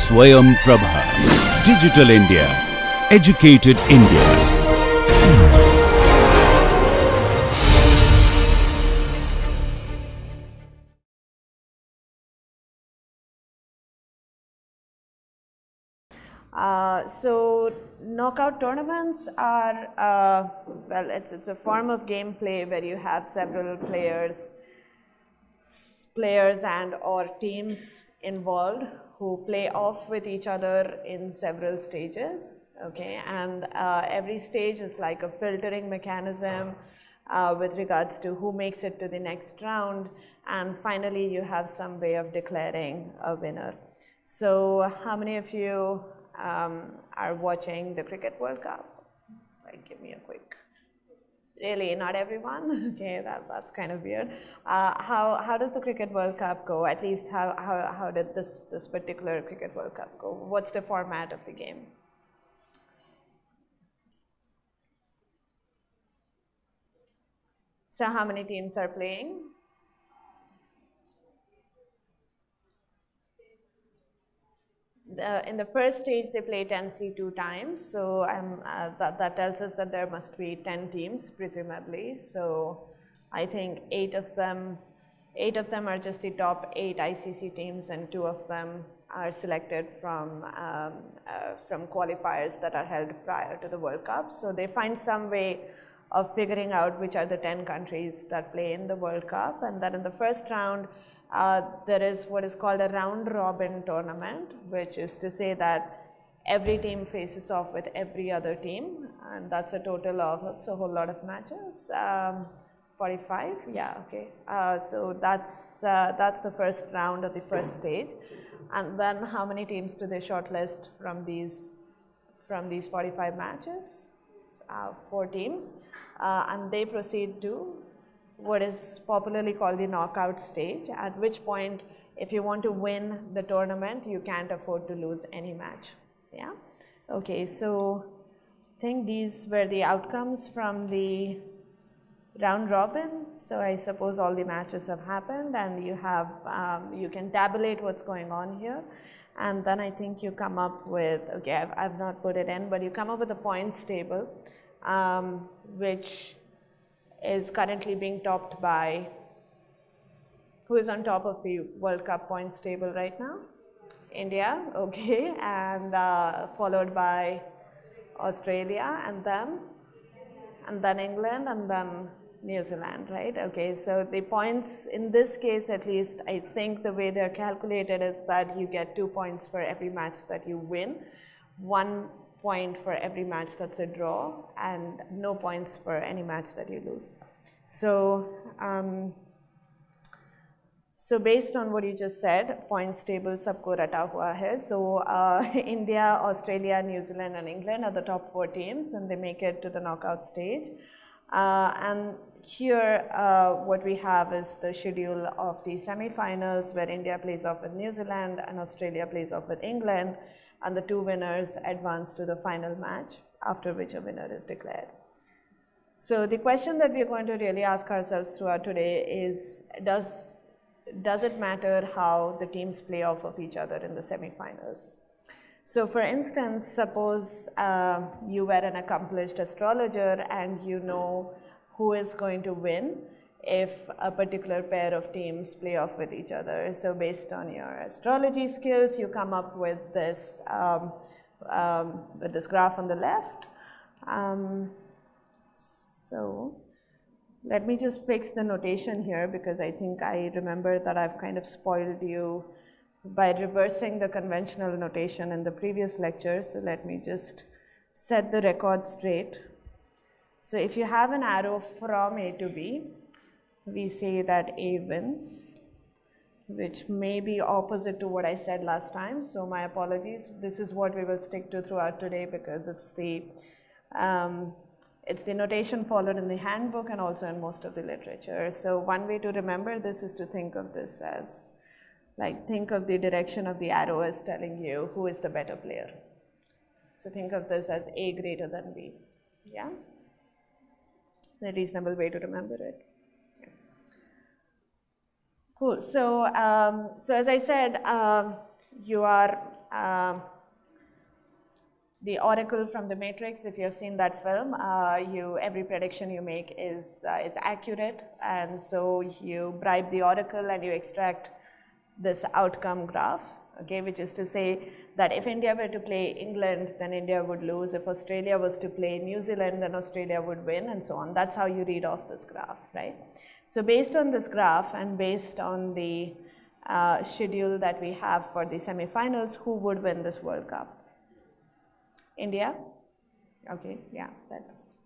Swayam Prabha. Digital India. Educated India. So knockout tournaments are, well, it's a form of gameplay where you have several players and or teams involved who play off with each other in several stages, okay? And every stage is like a filtering mechanism with regards to who makes it to the next round, and finally you have some way of declaring a winner. So how many of you are watching the Cricket World Cup? It's like, give me a quick. Really, not everyone? Okay, that's kind of weird. How does the Cricket World Cup go? At least how did this particular Cricket World Cup go? What's the format of the game? So how many teams are playing? In the first stage, they play 10C 2 times, so that tells us that there must be 10 teams, presumably. So I think eight of them are just the top 8 ICC teams, and 2 of them are selected from qualifiers that are held prior to the World Cup. So they find some way of figuring out which are the 10 countries that play in the World Cup, and then in the first round, there is what is called a round robin tournament, which is to say that every team faces off with every other team, and that's a total of, that's a whole lot of matches, 45, yeah, okay. So that's the first round of the first stage. And then how many teams do they shortlist from these 45 matches? 4 teams, and they proceed to what is popularly called the knockout stage, at which point, if you want to win the tournament, you can't afford to lose any match. Yeah? Okay, so I think these were the outcomes from the round robin. So I suppose all the matches have happened, and you have, you can tabulate what's going on here. And then I think you come up with, okay, I've not put it in, but you come up with a points table, which is currently being topped by, who is on top of the World Cup points table right now? India, okay, and followed by Australia, and then England, and then New Zealand, right? Okay, so the points in this case, at least, I think the way they're calculated is that you get 2 points for every match that you win, 1 point for every match that's a draw, and no points for any match that you lose. So, so based on what you just said, points table sabko rata hua hai. So India, Australia, New Zealand, and England are the top 4 teams, and they make it to the knockout stage. And here, what we have is the schedule of the semi-finals, where India plays off with New Zealand and Australia plays off with England, and the 2 winners advance to the final match, after which a winner is declared. So the question that we're going to really ask ourselves throughout today is, does it matter how the teams play off of each other in the semi-finals? So for instance, suppose you were an accomplished astrologer and you know who is going to win if a particular pair of teams play off with each other. So based on your astrology skills, you come up with this graph on the left. So let me just fix the notation here, because I think I remember that I've kind of spoiled you by reversing the conventional notation in the previous lecture. So let me just set the record straight. So if you have an arrow from A to B, we say that A wins, which may be opposite to what I said last time. So my apologies. This is what we will stick to throughout today, because it's the notation followed in the handbook and also in most of the literature. So one way to remember this is to think of this as, like, think of the direction of the arrow as telling you who is the better player. So think of this as A greater than B, yeah? A reasonable way to remember it. Yeah. Cool, so as I said, you are the oracle from the Matrix, if you have seen that film, every prediction you make is accurate, and so you bribe the oracle and you extract this outcome graph, okay, which is to say that if India were to play England, then India would lose. If Australia was to play New Zealand, then Australia would win, and so on. That's how you read off this graph, right? So based on this graph and based on the schedule that we have for the semifinals, who would win this World Cup? India? Okay, yeah, this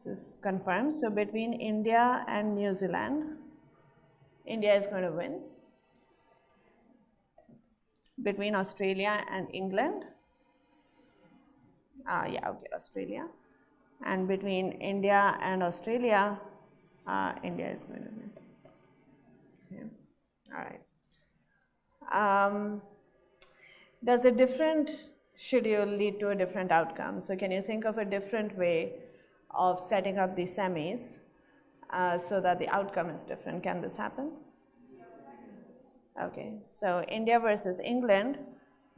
is confirmed. So between India and New Zealand, India is going to win. Between Australia and England, yeah, okay, Australia. And between India and Australia, India is going to win. Okay. All right. Does a different schedule lead to a different outcome? So can you think of a different way of setting up the semis so that the outcome is different? Can this happen? Okay, so India versus England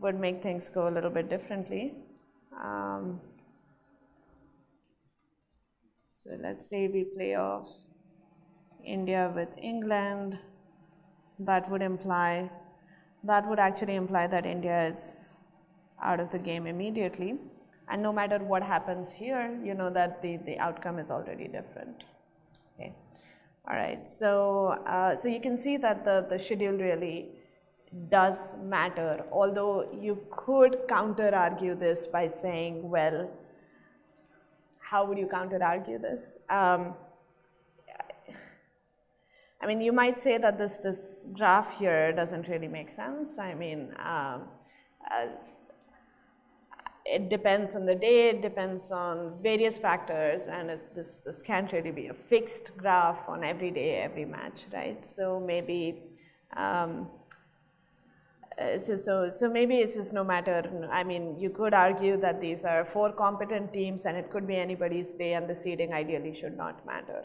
would make things go a little bit differently. So let's say we play off India with England. That would actually imply that India is out of the game immediately. And no matter what happens here, you know that the outcome is already different. Okay. All right, so you can see that the schedule really does matter, although you could counter-argue this by saying, well, how would you counter-argue this? I mean, you might say that this graph here doesn't really make sense. I mean, it depends on the day, it depends on various factors, and this can't really be a fixed graph on every day, every match, right? So maybe, so maybe it's just no matter. I mean, you could argue that these are 4 competent teams, and it could be anybody's day, and the seeding ideally should not matter.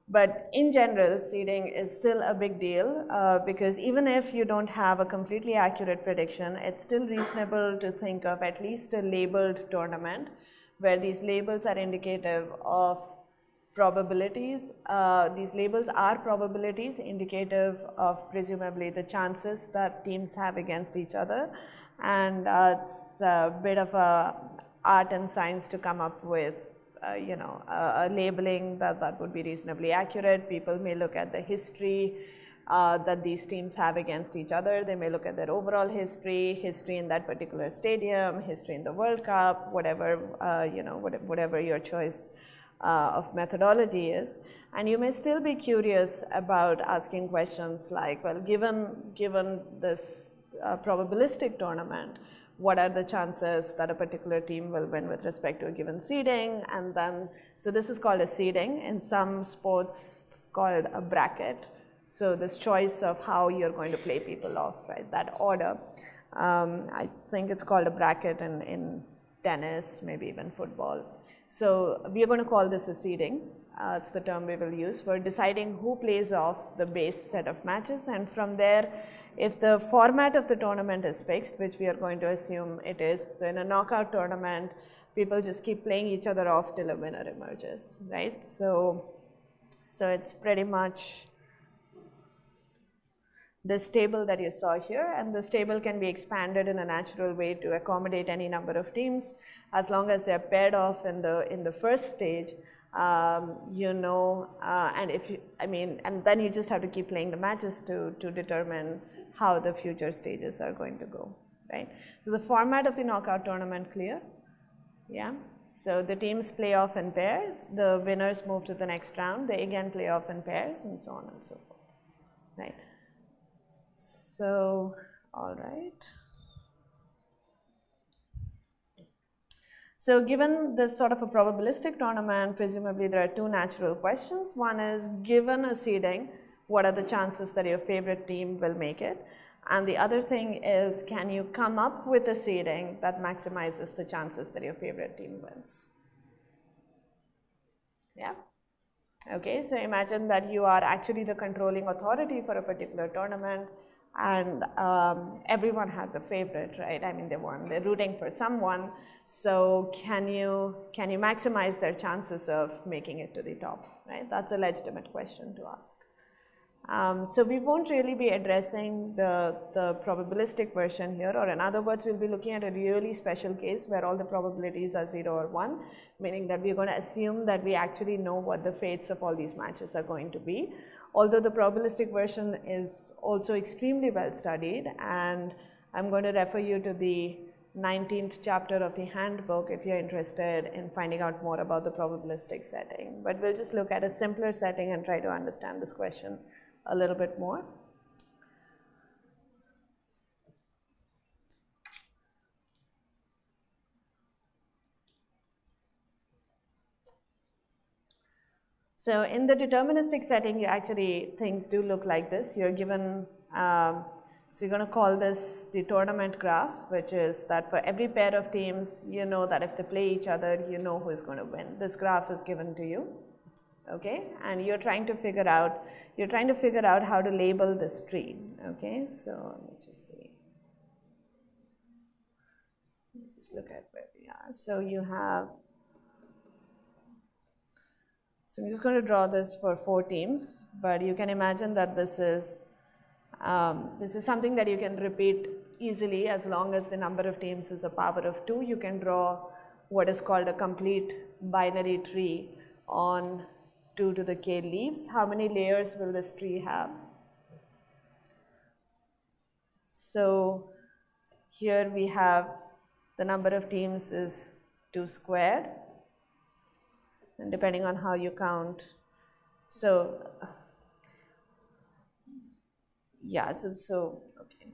But in general, seeding is still a big deal because even if you don't have a completely accurate prediction, it's still reasonable to think of at least a labeled tournament where these labels are indicative of probabilities. These labels are probabilities indicative of presumably the chances that teams have against each other, and it's a bit of a art and science to come up with a labeling that would be reasonably accurate. People may look at the history that these teams have against each other. They may look at their overall history in that particular stadium, history in the World Cup, whatever, whatever your choice of methodology is. And you may still be curious about asking questions like, well, given this probabilistic tournament, what are the chances that a particular team will win with respect to a given seeding? And then, so this is called a seeding. In some sports, it's called a bracket. So this choice of how you're going to play people off, right, that order. I think it's called a bracket in tennis, maybe even football. So we are going to call this a seeding. It's the term we will use for deciding who plays off the base set of matches. And from there, if the format of the tournament is fixed, which we are going to assume it is, so in a knockout tournament, people just keep playing each other off till a winner emerges, right? So it's pretty much this table that you saw here, and this table can be expanded in a natural way to accommodate any number of teams as long as they're paired off in the first stage. And if you, and then you just have to keep playing the matches to determine how the future stages are going to go, right? So the format of the knockout tournament clear? Yeah. So the teams play off in pairs, the winners move to the next round, they again play off in pairs, and so on and so forth, right? So, all right. So given this sort of a probabilistic tournament, presumably there are 2 natural questions. One is, given a seeding, what are the chances that your favorite team will make it? And the other thing is, can you come up with a seeding that maximizes the chances that your favorite team wins? Yeah? Okay, so imagine that you are actually the controlling authority for a particular tournament, and everyone has a favorite, right? I mean, they're rooting for someone. So can you maximize their chances of making it to the top, right? That's a legitimate question to ask. So we won't really be addressing the probabilistic version here, or in other words, we'll be looking at a really special case where all the probabilities are 0 or 1, meaning that we're going to assume that we actually know what the fates of all these matches are going to be. Although the probabilistic version is also extremely well studied, and I'm going to refer you to the 19th chapter of the handbook if you're interested in finding out more about the probabilistic setting. But we'll just look at a simpler setting and try to understand this question a little bit more. So in the deterministic setting, you actually, things do look like this. You're given, so you're going to call this the tournament graph, which is that for every pair of teams, you know that if they play each other, you know who is going to win. This graph is given to you. Okay, and you're trying to figure out how to label this tree. Okay, so let me just see. Let's just look at where we are. So you have. So I'm just going to draw this for 4 teams, but you can imagine that this is something that you can repeat easily as long as the number of teams is a power of 2. You can draw what is called a complete binary tree on 2 to the k leaves. How many layers will this tree have? So here we have the number of teams is 2 squared, and depending on how you count, so yeah, so okay.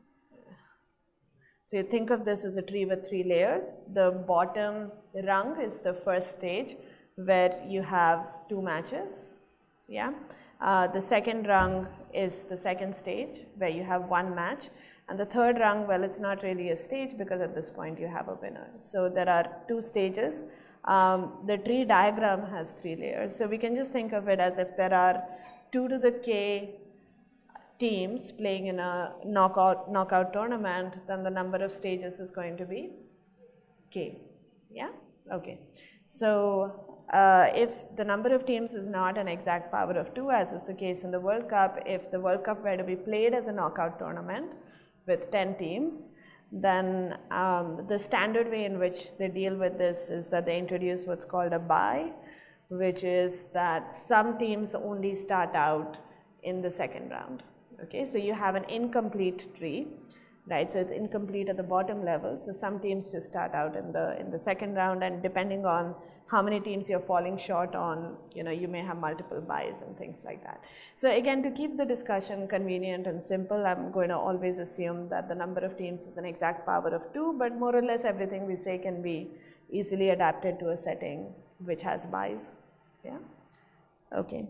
So you think of this as a tree with 3 layers. The bottom rung is the first stage where you have 2 matches, yeah. The second rung is the second stage where you have 1 match, and the third rung, well, it's not really a stage because at this point you have a winner. So there are 2 stages. The tree diagram has 3 layers, so we can just think of it as if there are 2 to the k teams playing in a knockout tournament, then the number of stages is going to be k, yeah, okay. So if the number of teams is not an exact power of 2, as is the case in the World Cup, if the World Cup were to be played as a knockout tournament with 10 teams, then the standard way in which they deal with this is that they introduce what's called a bye, which is that some teams only start out in the second round. Okay, so you have an incomplete tree, right? So it's incomplete at the bottom level. So some teams just start out in the second round, and depending on how many teams you're falling short on, you know, you may have multiple buys and things like that. So again, to keep the discussion convenient and simple, I'm going to always assume that the number of teams is an exact power of 2, but more or less everything we say can be easily adapted to a setting which has buys. Yeah, okay.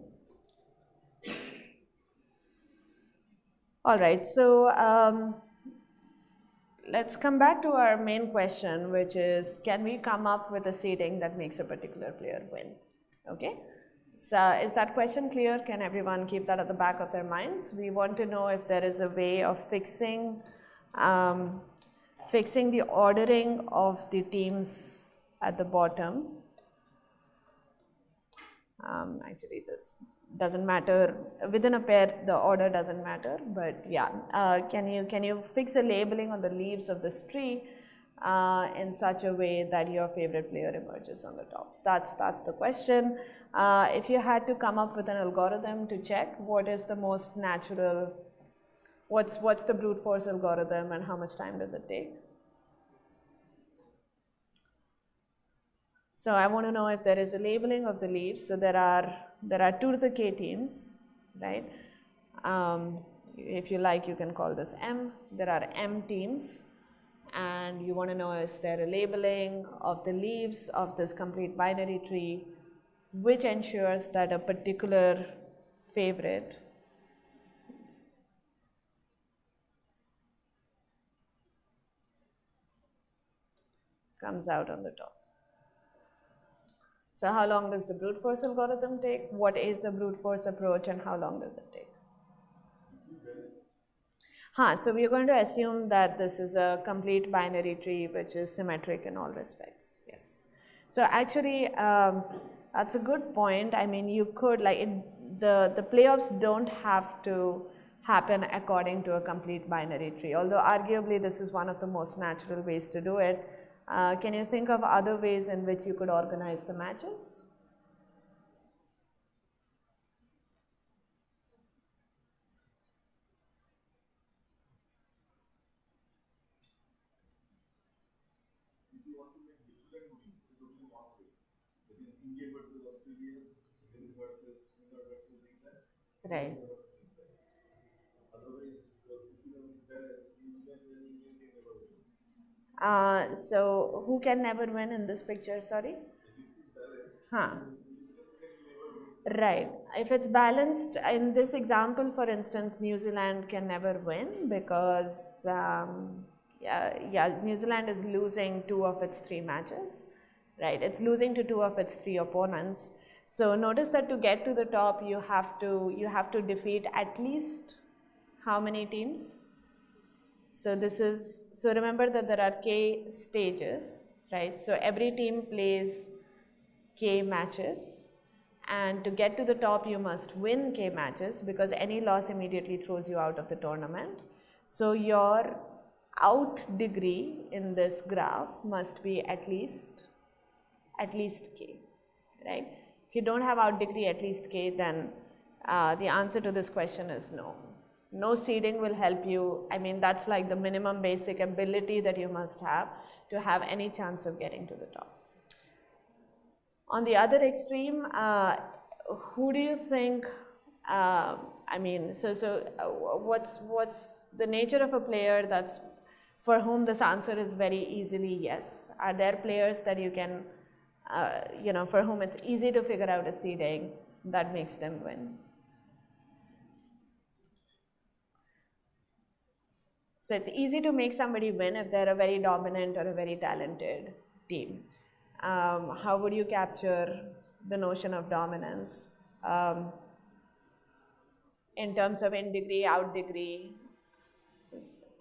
All right, so let's come back to our main question, which is, can we come up with a seeding that makes a particular player win? Okay, so is that question clear? Can everyone keep that at the back of their minds? We want to know if there is a way of fixing the ordering of the teams at the bottom. Actually, this doesn't matter. Within a pair, the order doesn't matter, but yeah, can you fix a labeling on the leaves of this tree in such a way that your favorite player emerges on the top? That's the question. If you had to come up with an algorithm to check what is the most natural, what's the brute force algorithm and how much time does it take? So I want to know if there is a labeling of the leaves. So there are 2 to the k teams, right? If you like, you can call this M. There are M teams, and you want to know, is there a labeling of the leaves of this complete binary tree, which ensures that a particular favorite comes out on the top. So how long does the brute force algorithm take? What is the brute force approach and how long does it take? So we are going to assume that this is a complete binary tree which is symmetric in all respects. Yes. So actually, that's a good point. I mean, you could the playoffs don't have to happen according to a complete binary tree. Although arguably this is one of the most natural ways to do it. Can you think of other ways in which you could organize the matches? Right. So who can never win in this picture? Sorry. Huh. Right. If it's balanced, in this example, for instance, New Zealand can never win because, New Zealand is losing 2 of its 3 matches, right? It's losing to 2 of its 3 opponents. So notice that to get to the top, you have to defeat at least how many teams? So remember that there are K stages, right? So every team plays K matches, and to get to the top you must win K matches because any loss immediately throws you out of the tournament. So your out degree in this graph must be at least K, right? If you don't have out degree at least K, then the answer to this question is no. No seeding will help you. I mean, that's like the minimum basic ability that you must have to have any chance of getting to the top. On the other extreme, who do you think, what's the nature of a player for whom this answer is very easily yes? Are there players that you can, for whom it's easy to figure out a seeding that makes them win? So it's easy to make somebody win if they're a very dominant or a very talented team. How would you capture the notion of dominance in terms of in degree, out degree?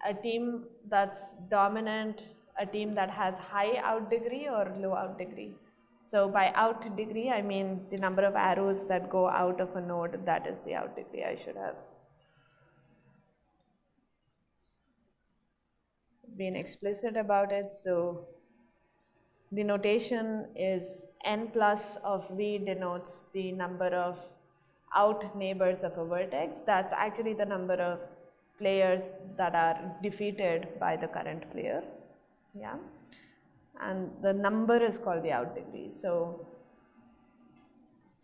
A team that's dominant, a team that has high out degree or low out degree? So by out degree, I mean the number of arrows that go out of a node, that is the out degree. I should have been explicit about it. So the notation is n plus of v denotes the number of out neighbors of a vertex. That's actually the number of players that are defeated by the current player. Yeah. And the number is called the out degree. So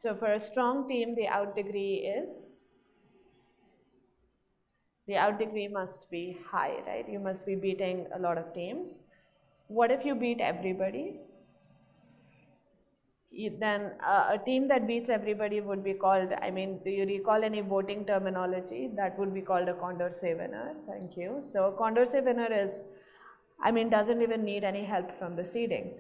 for a strong team, the out degree must be high, right? You must be beating a lot of teams. What if you beat everybody? Then a team that beats everybody would be called, I mean, do you recall any voting terminology? That would be called a Condorcet winner. Thank you. So a Condorcet winner doesn't even need any help from the seeding,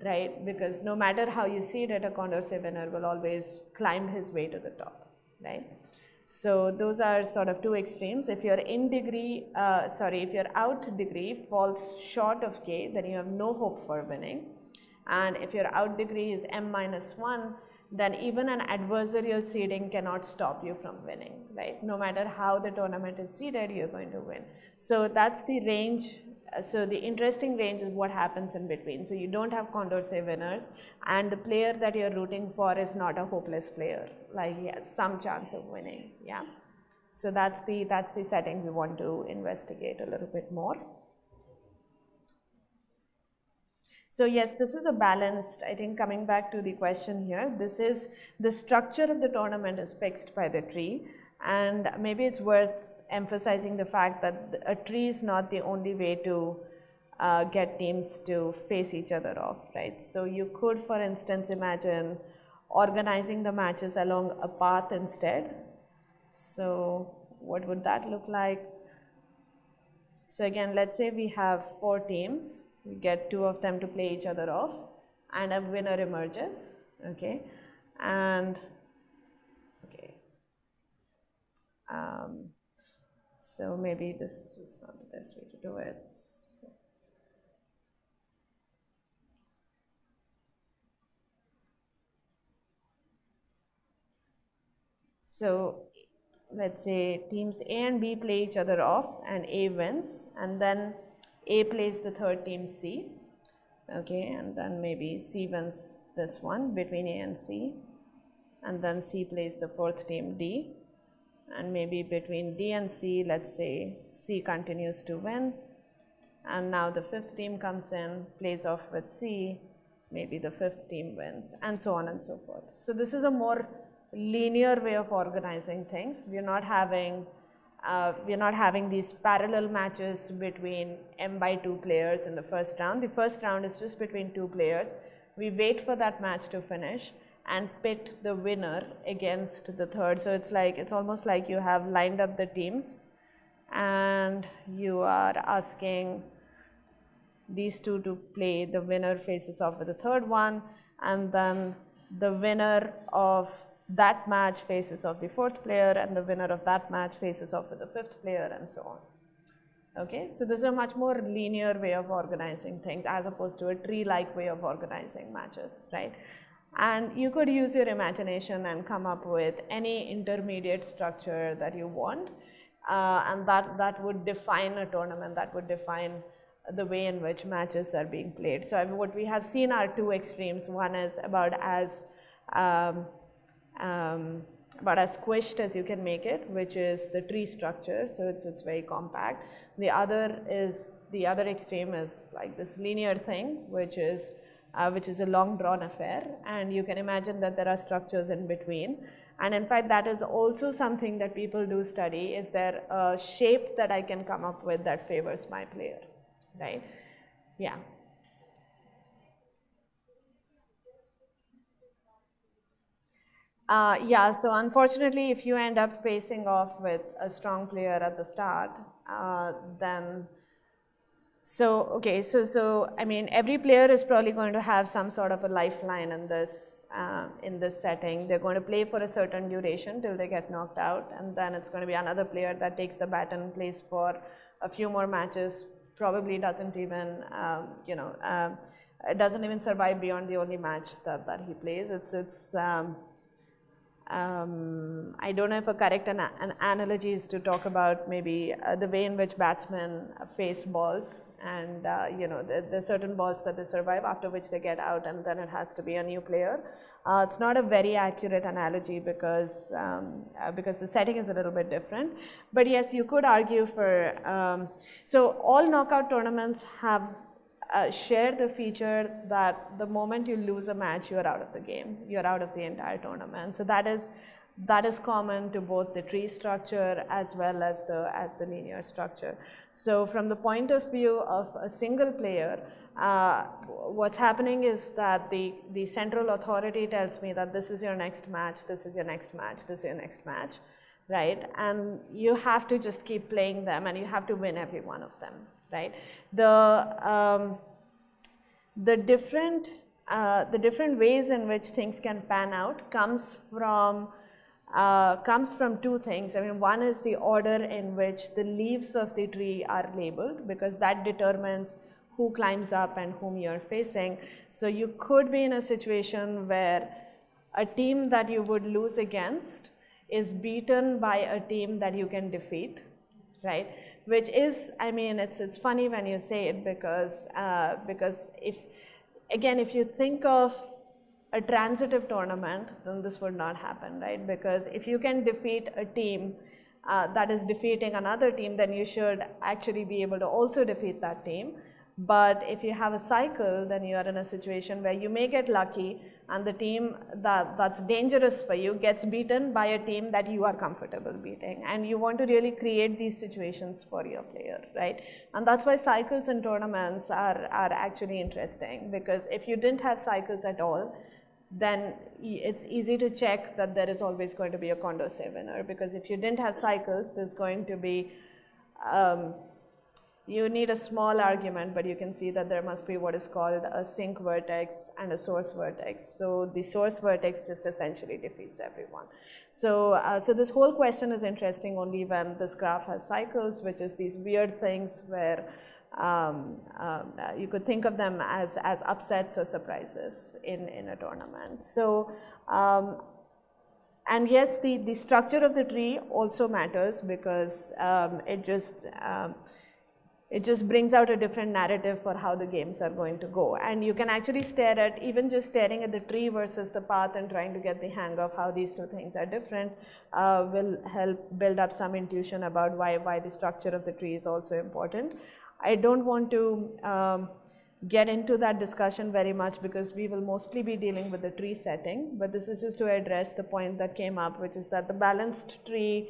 right? Because no matter how you seed it, a Condorcet winner will always climb his way to the top, right? So those are sort of two extremes. If your if your out degree falls short of K, then you have no hope for winning. And if your out degree is m-1, then even an adversarial seeding cannot stop you from winning, right? No matter how the tournament is seeded, you're going to win. So that's the range. So the interesting range is what happens in between. So you don't have Condorcet winners, and the player that you're rooting for is not a hopeless player. Like he has some chance of winning. Yeah. So that's the setting we want to investigate a little bit more. So yes, this is a balanced, I think coming back to the question here, this is the structure of the tournament is fixed by the tree, and maybe it's worth emphasizing the fact that a tree is not the only way to get teams to face each other off, right? So you could, for instance, imagine organizing the matches along a path instead. So what would that look like? So again, let's say we have 4 teams, we get 2 of them to play each other off, and a winner emerges, okay? And, okay. So maybe this is not the best way to do it. So let's say teams A and B play each other off and A wins, and then A plays the third team C, okay, and then maybe C wins this one between A and C, and then C plays the fourth team D, and maybe between D and C, let's say C continues to win, and now the fifth team comes in, plays off with C, maybe the fifth team wins, and so on and so forth. So this is a more linear way of organizing things. We're not having these parallel matches between m by 2 players in the first round. The first round is just between 2 players. We wait for that match to finish and pit the winner against the third. So it's almost like you have lined up the teams and you are asking these two to play. The winner faces off with the third one, and then the winner of that match faces off the fourth player, and the winner of that match faces off with the fifth player, and so on. Okay, so this is a much more linear way of organizing things as opposed to a tree-like way of organizing matches, right? And you could use your imagination and come up with any intermediate structure that you want, and that would define a tournament, that would define the way in which matches are being played. So what we have seen are two extremes. One is about as squished as you can make it, which is the tree structure, so it's very compact. The other extreme is like this linear thing, which is a long drawn affair, and you can imagine that there are structures in between. And in fact, that is also something that people do study. Is there a shape that I can come up with that favors my player, right? Yeah. Yeah, so unfortunately, if you end up facing off with a strong player at the start, then so I mean, every player is probably going to have some sort of a lifeline in this setting. They're going to play for a certain duration till they get knocked out, and then it's going to be another player that takes the baton, plays for a few more matches, probably doesn't even doesn't even survive beyond the only match that he plays. I don't know if a correct an analogy is to talk about maybe the way in which batsmen face balls, and there's certain balls that they survive, after which they get out, and then it has to be a new player. It's not a very accurate analogy because the setting is a little bit different. But yes, you could argue for so all knockout tournaments have share the feature that the moment you lose a match, you're out of the game, you're out of the entire tournament. So that is common to both the tree structure as well as the linear structure. So from the point of view of a single player, what's happening is that the central authority tells me that this is your next match, this is your next match, this is your next match, right? And you have to just keep playing them, and you have to win every one of them, right? The different ways in which things can pan out comes from two things. I mean, one is the order in which the leaves of the tree are labeled, because that determines who climbs up and whom you're facing. So you could be in a situation where a team that you would lose against is beaten by a team that you can defeat, right? Which is, I mean, it's funny when you say it, because if you think of a transitive tournament, then this would not happen, right? Because if you can defeat a team that is defeating another team, then you should actually be able to also defeat that team. But if you have a cycle, then you are in a situation where you may get lucky, and the team that's dangerous for you gets beaten by a team that you are comfortable beating. And you want to really create these situations for your player, right? And that's why cycles in tournaments are actually interesting, because if you didn't have cycles at all, then it's easy to check that there is always going to be a Condorcet winner, because if you didn't have cycles, there's going to be you need a small argument, but you can see that there must be what is called a sink vertex and a source vertex. So the source vertex just essentially defeats everyone. So, so this whole question is interesting only when this graph has cycles, which is these weird things where you could think of them as upsets or surprises in a tournament. So, and yes, the structure of the tree also matters because it just brings out a different narrative for how the games are going to go. And you can actually stare at, even just staring at the tree versus the path and trying to get the hang of how these two things are different will help build up some intuition about why the structure of the tree is also important. I don't want to get into that discussion very much because we will mostly be dealing with the tree setting, but this is just to address the point that came up, which is that the balanced tree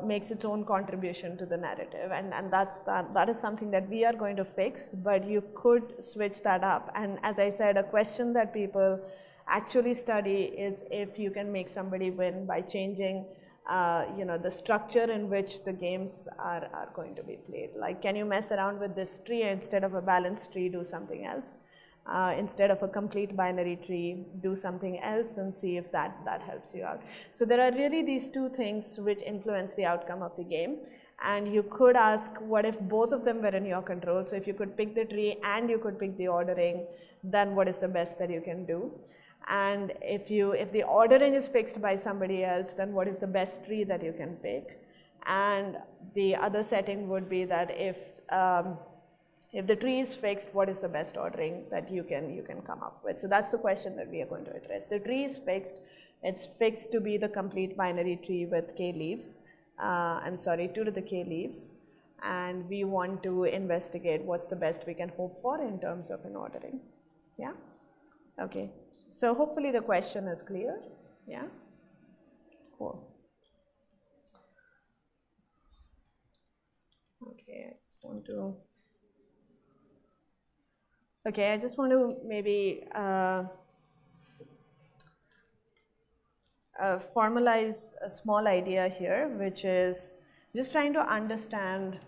makes its own contribution to the narrative, and that is something that we are going to fix, but you could switch that up. And as I said, a question that people actually study is if you can make somebody win by changing the structure in which the games are going to be played. Like, can you mess around with this tree, instead of a balanced tree, do something else? Instead of a complete binary tree, do something else and see if that helps you out. So there are really these two things which influence the outcome of the game. And you could ask, what if both of them were in your control? So if you could pick the tree and you could pick the ordering, then what is the best that you can do? And if the ordering is fixed by somebody else, then what is the best tree that you can pick? And the other setting would be that if the tree is fixed, what is the best ordering that you can come up with? So that's the question that we are going to address. The tree is fixed. It's fixed to be the complete binary tree with k leaves. 2 to the k leaves. And we want to investigate what's the best we can hope for in terms of an ordering. Yeah? Okay. So hopefully the question is clear. Yeah? Cool. Okay, I just want to maybe formalize a small idea here, which is just trying to understand,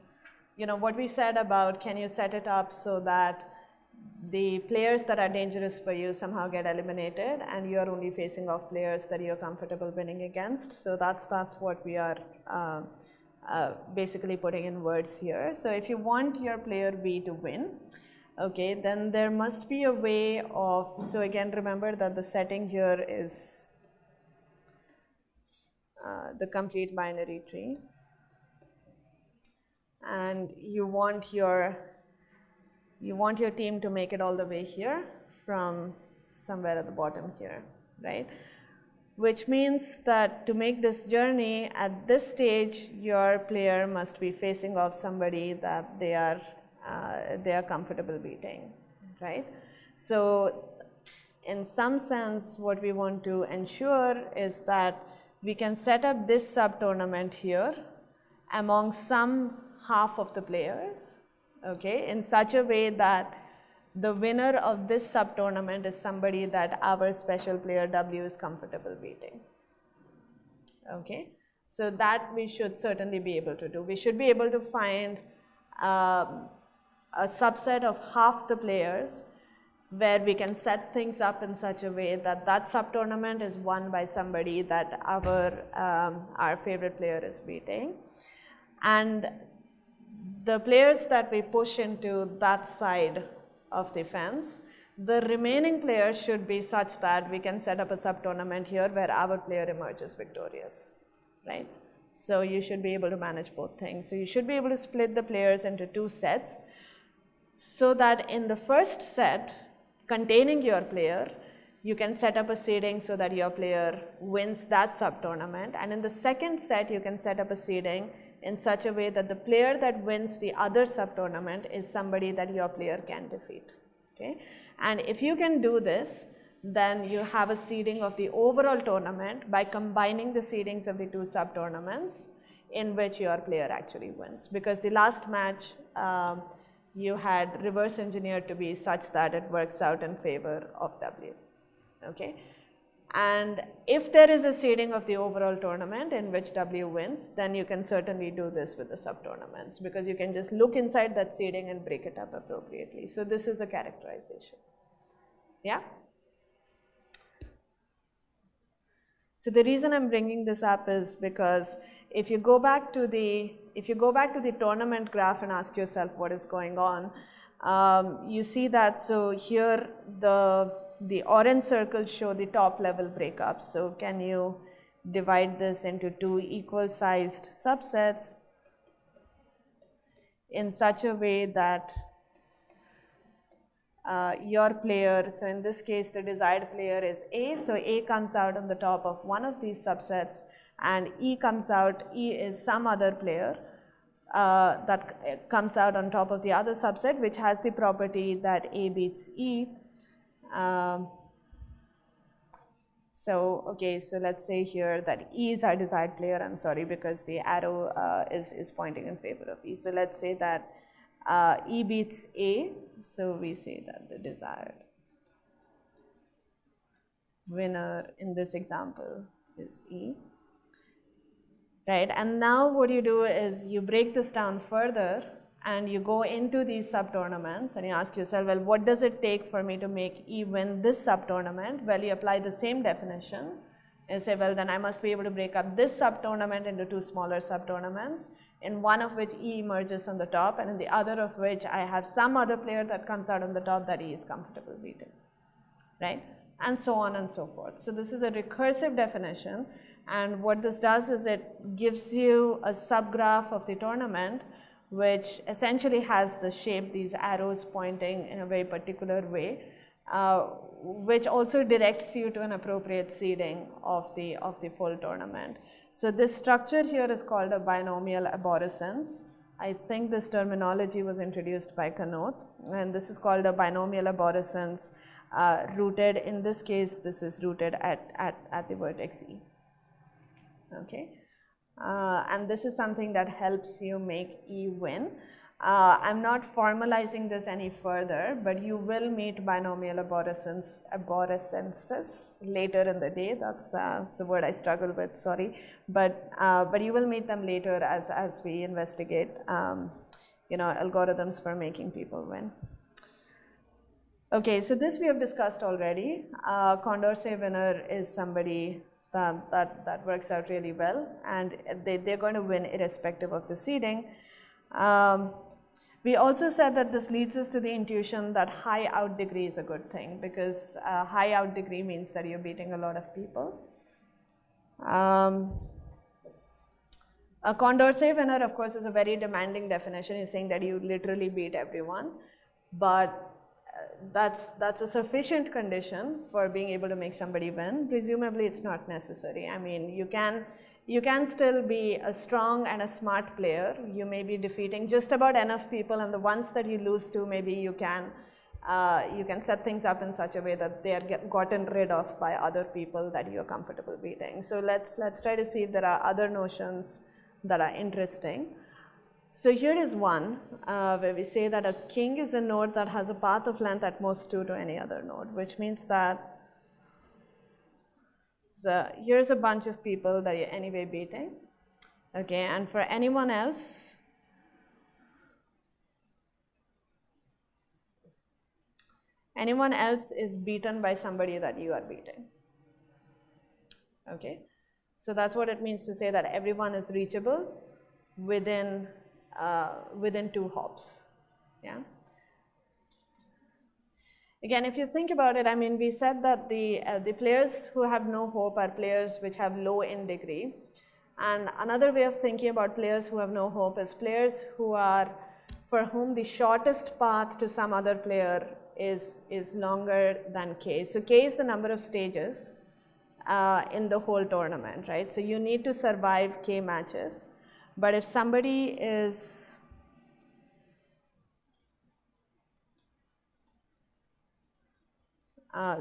what we said about, can you set it up so that the players that are dangerous for you somehow get eliminated and you are only facing off players that you're comfortable winning against. So that's what we are basically putting in words here. So if you want your player B to win, okay, then there must be a way of, so again, remember that the setting here is the complete binary tree, and you want your team to make it all the way here from somewhere at the bottom here, right? Which means that to make this journey, at this stage, your player must be facing off somebody that they are comfortable beating, right? So in some sense, what we want to ensure is that we can set up this sub-tournament here among some half of the players, okay, in such a way that the winner of this sub-tournament is somebody that our special player W is comfortable beating, okay? So that we should certainly be able to do. We should be able to find a subset of half the players where we can set things up in such a way that that sub-tournament is won by somebody that our favorite player is beating. And the players that we push into that side of the fence, the remaining players should be such that we can set up a sub-tournament here where our player emerges victorious, right? So you should be able to manage both things. So you should be able to split the players into two sets so that in the first set containing your player, you can set up a seeding so that your player wins that sub-tournament. And in the second set, you can set up a seeding in such a way that the player that wins the other sub-tournament is somebody that your player can defeat, okay? And if you can do this, then you have a seeding of the overall tournament by combining the seedings of the two sub-tournaments in which your player actually wins. Because the last match, you had reverse engineered to be such that it works out in favor of W, okay? And if there is a seeding of the overall tournament in which W wins, then you can certainly do this with the sub-tournaments, because you can just look inside that seeding and break it up appropriately. So this is a characterization. Yeah? So the reason I'm bringing this up is because if you go back to the tournament graph and ask yourself what is going on, you see that, so here the orange circles show the top level breakups. So can you divide this into two equal sized subsets in such a way that your player, so in this case the desired player is A, so A comes out on the top of one of these subsets, and E comes out, E is some other player that comes out on top of the other subset, which has the property that A beats E. So let's say here that E is our desired player. I'm sorry, because the arrow is pointing in favor of E. So let's say that E beats A, so we say that the desired winner in this example is E, right? And now what you do is you break this down further and you go into these sub-tournaments and you ask yourself, well, what does it take for me to make E win this sub-tournament? Well, you apply the same definition and say, well, then I must be able to break up this sub-tournament into two smaller sub-tournaments, in one of which E emerges on the top, and in the other of which I have some other player that comes out on the top that E is comfortable beating, right? And so on and so forth. So this is a recursive definition, and what this does is it gives you a subgraph of the tournament which essentially has the shape, these arrows pointing in a very particular way, which also directs you to an appropriate seeding of the full tournament. So this structure here is called a binomial aborescence. I think this terminology was introduced by Kanoth, and this is called a binomial aborescence rooted, in this case, this is rooted at the vertex E. Okay, and this is something that helps you make E win. I'm not formalizing this any further, but you will meet binomial aborescences later in the day. That's a word I struggle with, sorry. But you will meet them later as we investigate algorithms for making people win. Okay, so this we have discussed already. Condorcet winner is somebody that works out really well, and they're going to win irrespective of the seeding. We also said that this leads us to the intuition that high out degree is a good thing, because high out degree means that you're beating a lot of people. A Condorcet winner, of course, is a very demanding definition. It's saying that you literally beat everyone, but that's a sufficient condition for being able to make somebody win. Presumably, it's not necessary. I mean, you can still be a strong and a smart player. You may be defeating just about enough people, and the ones that you lose to, maybe you can set things up in such a way that they are gotten rid of by other people that you're comfortable beating. So let's try to see if there are other notions that are interesting. So here is one where we say that a king is a node that has a path of length at most 2 to any other node, which means that so here's a bunch of people that you're anyway beating, okay, and for anyone else, is beaten by somebody that you are beating, okay. So that's what it means to say that everyone is reachable within 2 hops, yeah. Again, if you think about it, I mean, we said that the players who have no hope are players which have low in degree. And another way of thinking about players who have no hope is players for whom the shortest path to some other player is longer than k. So k is the number of stages in the whole tournament, right? So you need to survive k matches. But if somebody is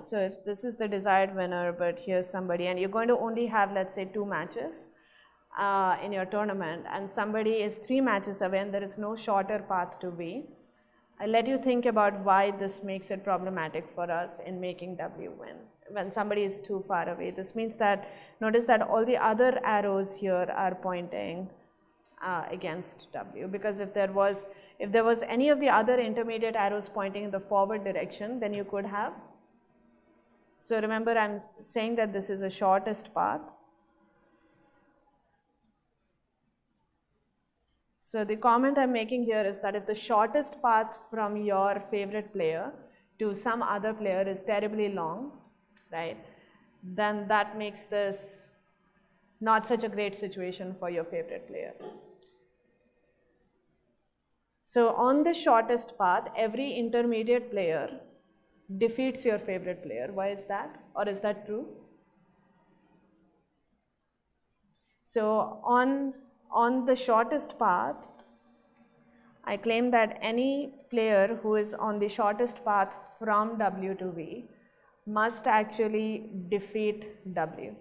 so if this is the desired winner, but here's somebody, and you're going to only have, let's say, 2 matches in your tournament, and somebody is 3 matches away and there is no shorter path to V, I'll let you think about why this makes it problematic for us in making W win. when somebody is too far away. This means that, notice that all the other arrows here are pointing against W, because if there was any of the other intermediate arrows pointing in the forward direction, then you could have. So remember, I'm saying that this is the shortest path. So the comment I'm making here is that if the shortest path from your favorite player to some other player is terribly long, right, then that makes this not such a great situation for your favorite player. So on the shortest path, every intermediate player defeats your favorite player. Why is that? Or is that true? So on the shortest path, I claim that any player who is on the shortest path from W to V must actually defeat W.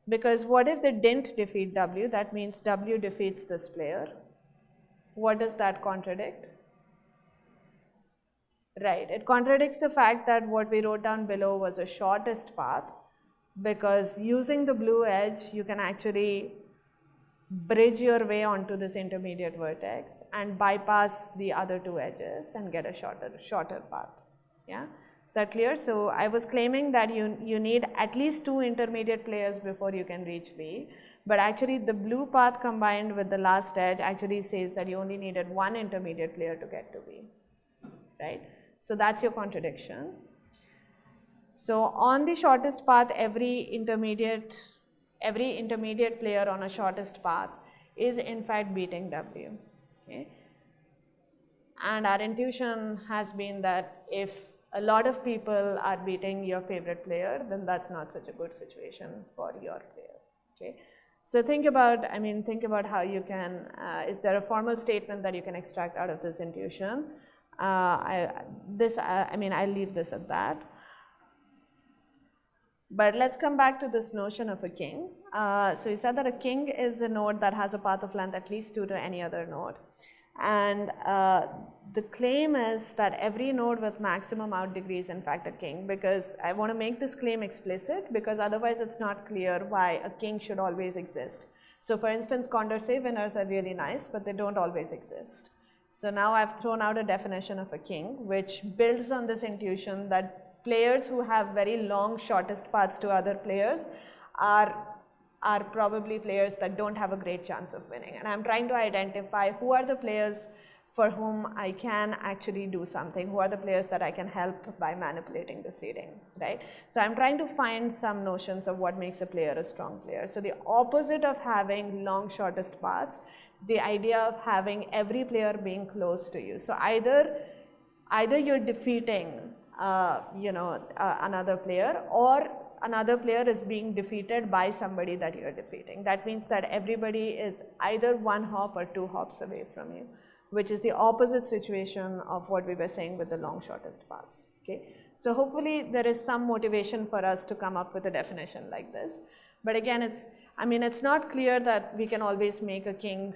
Because what if they didn't defeat W? That means W defeats this player. What does that contradict? Right, it contradicts the fact that what we wrote down below was a shortest path, because using the blue edge, you can actually bridge your way onto this intermediate vertex and bypass the other two edges and get a shorter path. Yeah, is that clear? So I was claiming that you need at least two intermediate players before you can reach V, but actually the blue path combined with the last edge actually says that you only needed one intermediate player to get to V, right? So that's your contradiction. So on the shortest path, every intermediate player on a shortest path is in fact beating W. Okay? And our intuition has been that if a lot of people are beating your favorite player, then that's not such a good situation for your player. Okay? So think about how you can, is there a formal statement that you can extract out of this intuition? I'll leave this at that. But let's come back to this notion of a king. So you said that a king is a node that has a path of length at least 2 to any other node. And the claim is that every node with maximum out degree is in fact a king, because I want to make this claim explicit, because otherwise it's not clear why a king should always exist. So for instance, Condorcet winners are really nice, but they don't always exist. So now I've thrown out a definition of a king, which builds on this intuition that players who have very long shortest paths to other players are probably players that don't have a great chance of winning. And I'm trying to identify who are the players for whom I can actually do something, who are the players that I can help by manipulating the seeding, right? So I'm trying to find some notions of what makes a player a strong player. So the opposite of having long shortest paths is the idea of having every player being close to you. So either you're defeating another player, or another player is being defeated by somebody that you're defeating. That means that everybody is either 1 hop or 2 hops away from you, which is the opposite situation of what we were saying with the long shortest paths. Okay? So hopefully there is some motivation for us to come up with a definition like this. But again, it's not clear that we can always make a king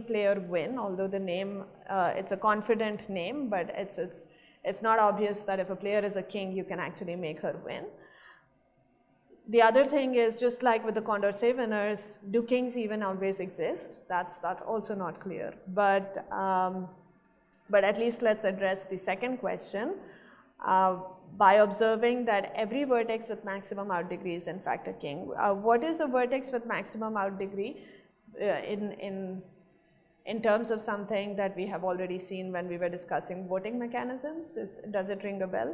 player win, although the name, it's a confident name, but it's not obvious that if a player is a king, you can actually make her win. The other thing is, just like with the Condorcet winners, do kings even always exist? That's also not clear. But at least let's address the second question by observing that every vertex with maximum out degree is in fact a king. What is a vertex with maximum out degree in terms of something that we have already seen when we were discussing voting mechanisms? Does it ring a bell?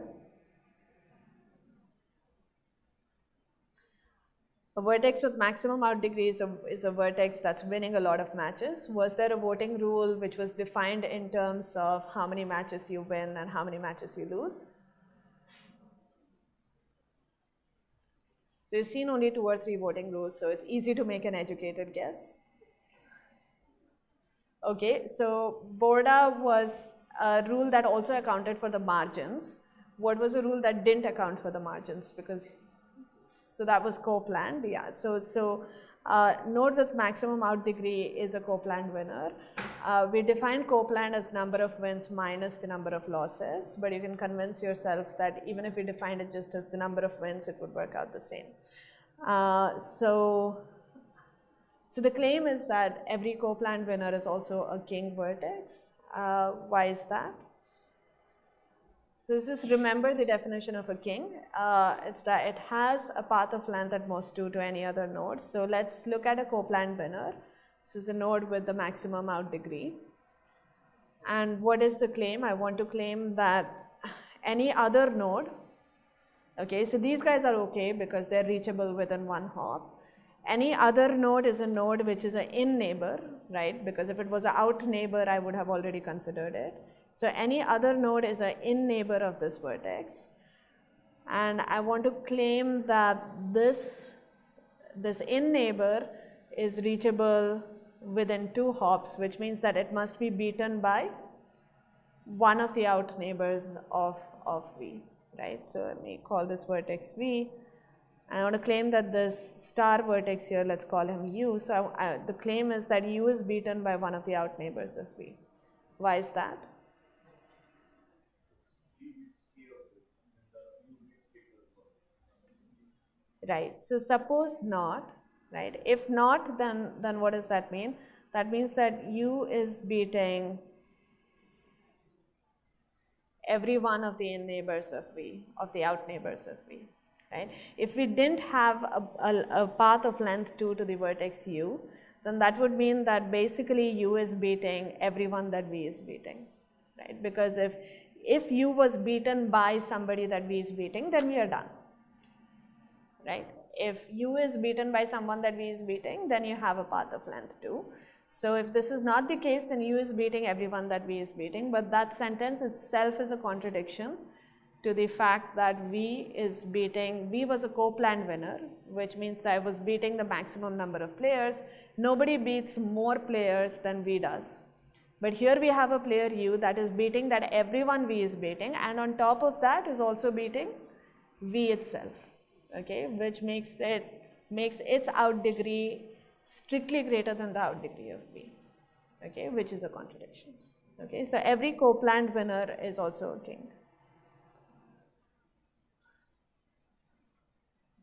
A vertex with maximum out degree is a vertex that's winning a lot of matches. Was there a voting rule which was defined in terms of how many matches you win and how many matches you lose? So you've seen only 2 or 3 voting rules, so it's easy to make an educated guess. Okay, so Borda was a rule that also accounted for the margins. What was a rule that didn't account for the margins? So that was co-planned, yeah. So Node with maximum out degree is a Copeland winner. We define Copeland as number of wins minus the number of losses, but you can convince yourself that even if we defined it just as the number of wins, it would work out the same. So the claim is that every Copeland winner is also a king vertex. Why is that? So just remember the definition of a king. It's that it has a path of length at most 2 to any other node. So let's look at a Copeland winner. This is a node with the maximum out degree. And what is the claim? I want to claim that any other node, okay, so these guys are okay because they're reachable within one hop. Any other node is a node which is an in neighbor, right? Because if it was an out neighbor, I would have already considered it. So any other node is an in neighbor of this vertex. And I want to claim that this in neighbor is reachable within 2 hops, which means that it must be beaten by one of the out neighbors of V, right? So let me call this vertex V. And I want to claim that this star vertex here, let's call him U. So the claim is that U is beaten by one of the out neighbors of V. Why is that? Right. So suppose not, right? If not, then what does that mean? That means that U is beating every one of the in neighbors of V, of the out neighbors of V, right? If we didn't have a path of length 2 to the vertex U, then that would mean that basically U is beating everyone that V is beating, right? Because if U was beaten by somebody that V is beating, then we are done. Right? If U is beaten by someone that V is beating, then you have a path of length 2. So if this is not the case, then U is beating everyone that V is beating, but that sentence itself is a contradiction to the fact that V was a Copeland winner, which means that I was beating the maximum number of players. Nobody beats more players than V does. But here we have a player U that is beating that everyone V is beating, and on top of that is also beating V itself. Okay, which makes its out degree strictly greater than the out degree of V, okay, which is a contradiction. Okay, so every Copeland winner is also a king.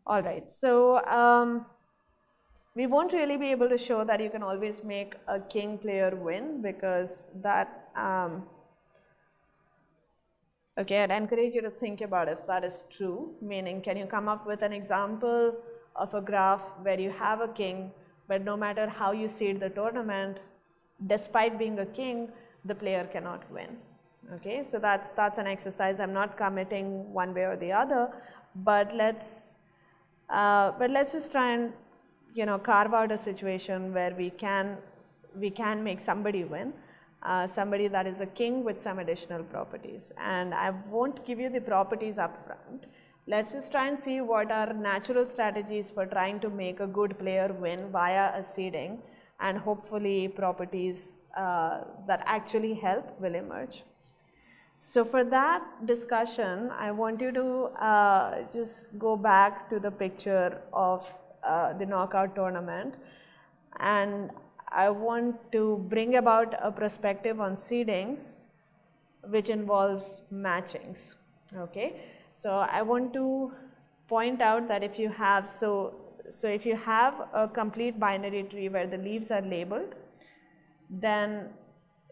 All right, so we won't really be able to show that you can always make a king player win, because that okay, I'd encourage you to think about if that is true, meaning can you come up with an example of a graph where you have a king, but no matter how you seed the tournament, despite being a king, the player cannot win. Okay, so that's an exercise. I'm not committing one way or the other, but let's just try and carve out a situation where we can make somebody win. Somebody that is a king with some additional properties, and I won't give you the properties up front. Let's just try and see what are natural strategies for trying to make a good player win via a seeding, and hopefully properties that actually help will emerge. So for that discussion, I want you to just go back to the picture of the knockout tournament, and I want to bring about a perspective on seedings which involves matchings. Okay, so I want to point out that if you have if you have a complete binary tree where the leaves are labeled, then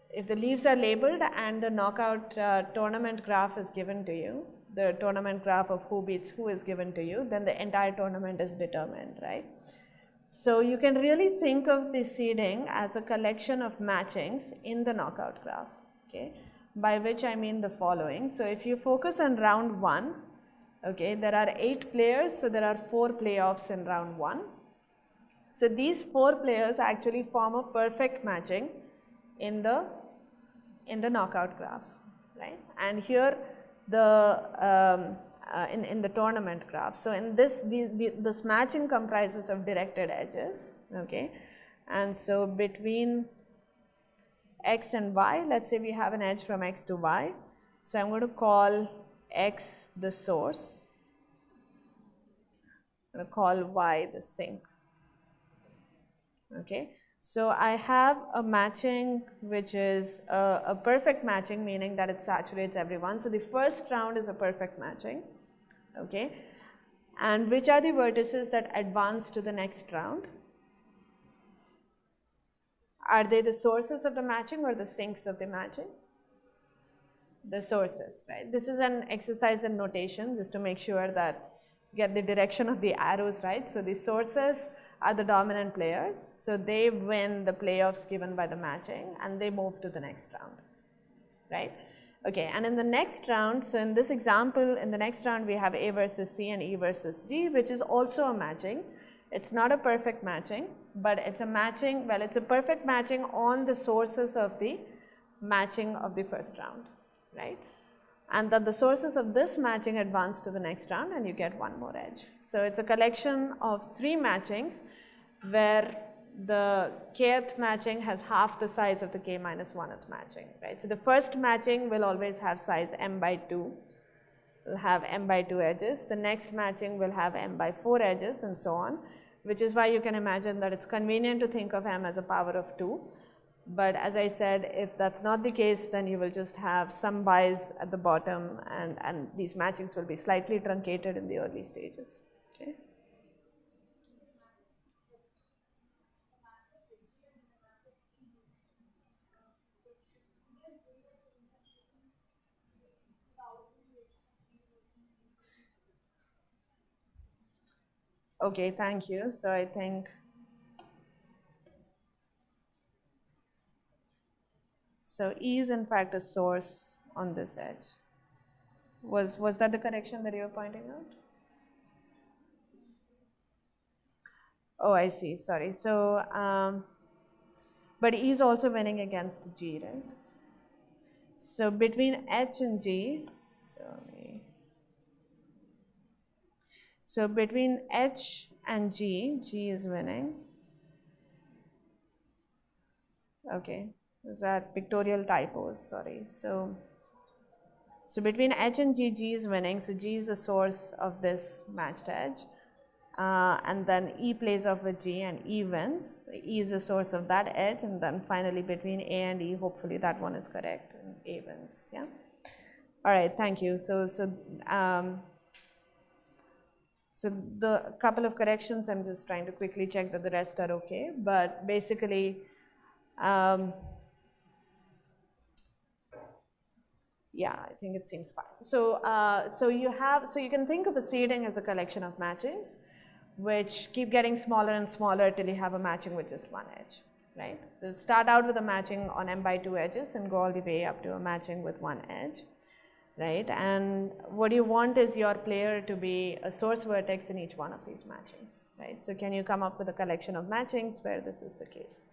if the leaves are labeled and the knockout tournament graph is given to you, the tournament graph of who beats who is given to you, then the entire tournament is determined, right? So you can really think of the seeding as a collection of matchings in the knockout graph, okay? By which I mean the following. So if you focus on round 1, okay, there are 8 players, so there are 4 playoffs in round 1. So these 4 players actually form a perfect matching in the knockout graph, right? And here the in the tournament graph. So in this, this matching comprises of directed edges, okay? And so between x and y, let's say we have an edge from x to y. So I'm going to call x the source. I'm going to call y the sink. Okay. So I have a matching which is a perfect matching, meaning that it saturates everyone. So the first round is a perfect matching. Okay. And which are the vertices that advance to the next round? Are they the sources of the matching or the sinks of the matching? The sources, right? This is an exercise in notation just to make sure that you get the direction of the arrows right. So the sources are the dominant players. So they win the playoffs given by the matching and they move to the next round, right? Okay, and in the next round, so in this example, in the next round we have A versus C and E versus G, which is also a matching. It's not a perfect matching, but it's a matching, well, it's a perfect matching on the sources of the matching of the first round, right? And that the sources of this matching advance to the next round and you get one more edge. So it's a collection of 3 matchings where the kth matching has half the size of the k minus 1th matching, right? So the first matching will always have size m by 2, will have m by 2 edges. The next matching will have m by 4 edges and so on, which is why you can imagine that it's convenient to think of m as a power of 2. But as I said, if that's not the case, then you will just have some bias at the bottom and these matchings will be slightly truncated in the early stages. Okay. Okay, thank you. So I think, so E is in fact a source on this edge. Was that the correction that you were pointing out? Oh, I see, sorry. So, but E is also winning against G, right? So between H and G, so between H and G, G is winning. Okay, is that pictorial typos, sorry. So between H and G, G is winning. So G is the source of this matched edge. And then E plays off with G and E wins. E is the source of that edge, and then finally between A and E, hopefully that one is correct, and A wins. Yeah. All right. Thank you. So the couple of corrections, I'm just trying to quickly check that the rest are okay. But basically, yeah, I think it seems fine. So you can think of a seeding as a collection of matchings, which keep getting smaller and smaller till you have a matching with just one edge, right? So start out with a matching on m by 2 edges and go all the way up to a matching with one edge, right? And what you want is your player to be a source vertex in each one of these matchings, right? So can you come up with a collection of matchings where this is the case?